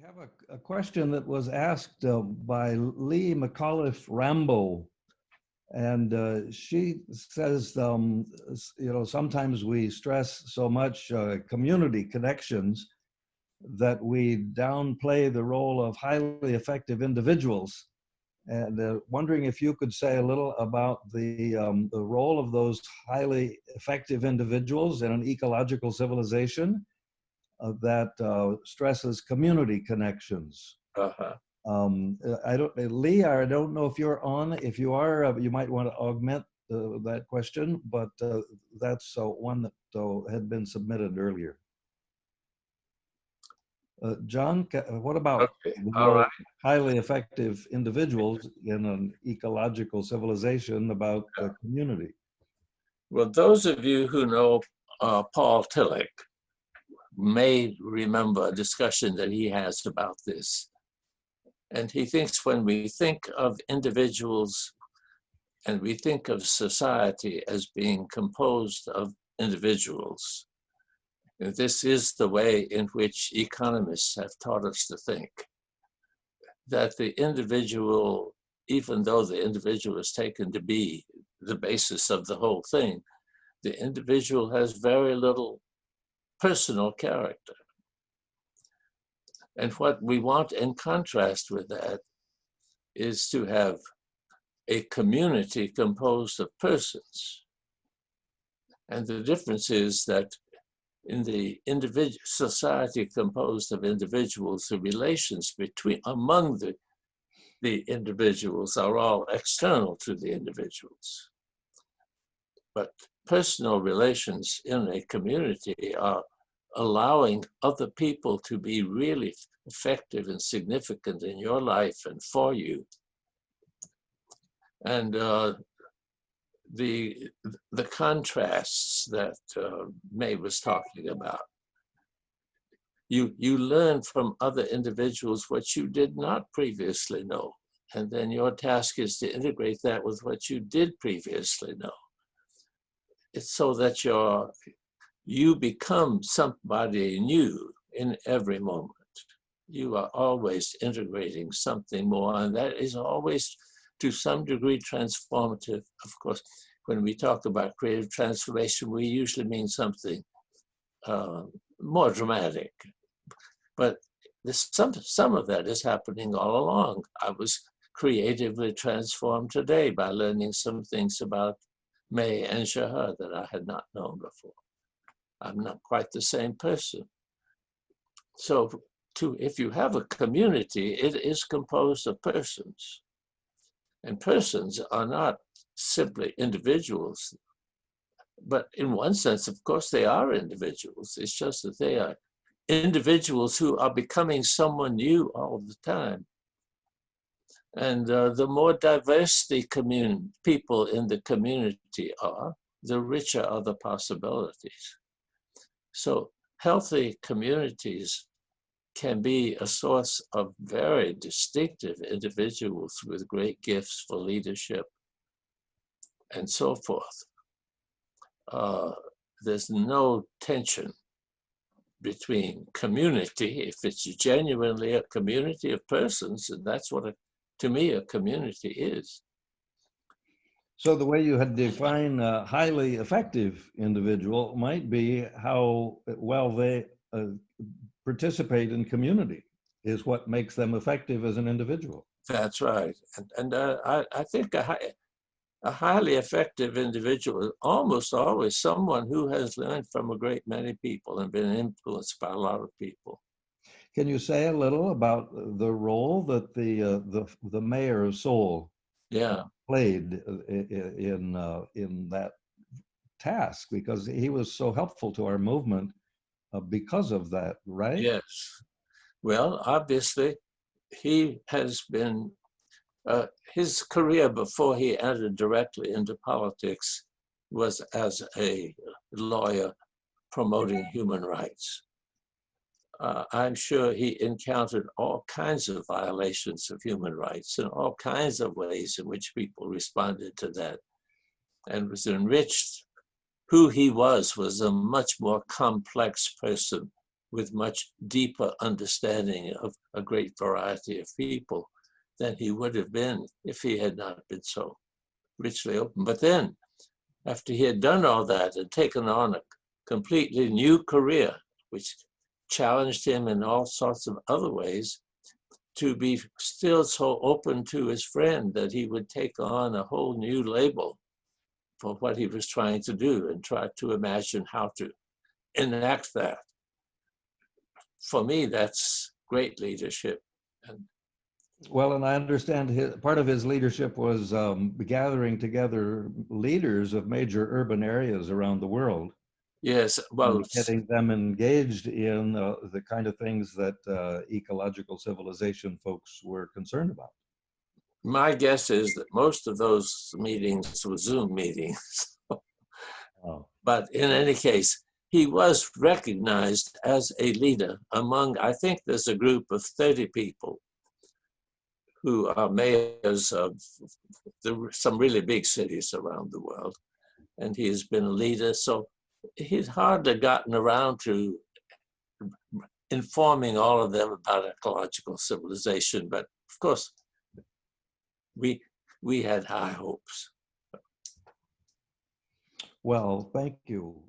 We have a question that was asked by Lee McAuliffe Rambo, and she says, sometimes we stress so much community connections that we downplay the role of highly effective individuals. And wondering if you could say a little about the role of those highly effective individuals in an ecological civilization that stresses community connections. Uh-huh. Lee, I don't know if you're on. If you are, you might want to augment that question, but that's one that had been submitted earlier. John, what about Okay. the All role right. of highly effective individuals in an ecological civilization about the community? Well, those of you who know Paul Tillich may remember a discussion that he has about this. And he thinks when we think of individuals and we think of society as being composed of individuals, this is the way in which economists have taught us to think, that the individual, even though the individual is taken to be the basis of the whole thing, the individual has very little personal character. And what we want in contrast with that is to have a community composed of persons. And the difference is that in the individual society composed of individuals, the relations among the individuals are all external to the individuals. But personal relations in a community are allowing other people to be really effective and significant in your life and for you. And the contrasts that May was talking about. You learn from other individuals what you did not previously know. And then your task is to integrate that with what you did previously know. It's so that you become somebody new in every moment. You are always integrating something more, and that is always to some degree transformative. Of course, when we talk about creative transformation, we usually mean something more dramatic. But some of that is happening all along. I was creatively transformed today by learning some things about May and Shahar that I had not known before. I'm not quite the same person. So if you have a community, it is composed of persons. And persons are not simply individuals, but in one sense, of course, they are individuals. It's just that they are individuals who are becoming someone new all the time. And the more diverse the people in the community are, the richer are the possibilities. So healthy communities can be a source of very distinctive individuals with great gifts for leadership and so forth. There's no tension between community, if it's genuinely a community of persons, and that's what, to me, a community is. So the way you had defined a highly effective individual might be how well they participate in community is what makes them effective as an individual. That's right. And I think a highly effective individual is almost always someone who has learned from a great many people and been influenced by a lot of people. Can you say a little about the role that the mayor of Seoul played in that task? Because he was so helpful to our movement because of that, right? Yes. Well, obviously, he has been, his career before he entered directly into politics was as a lawyer promoting human rights. I'm sure he encountered all kinds of violations of human rights and all kinds of ways in which people responded to that, and was enriched. Who he was a much more complex person with much deeper understanding of a great variety of people than he would have been if he had not been so richly open. But then, after he had done all that and taken on a completely new career, which challenged him in all sorts of other ways, to be still so open to his friend that he would take on a whole new label for what he was trying to do and try to imagine how to enact that. For me, that's great leadership. And Well, and I understand part of his leadership was gathering together leaders of major urban areas around the world yes, well, and getting them engaged in the kind of things that ecological civilization folks were concerned about. my guess is that most of those meetings were Zoom meetings. Oh. But in any case, he was recognized as a leader among, I think there's a group of 30 people who are mayors of some really big cities around the world. And he has been a leader. So he's hardly gotten around to informing all of them about ecological civilization. But of course, we had high hopes. Well, thank you.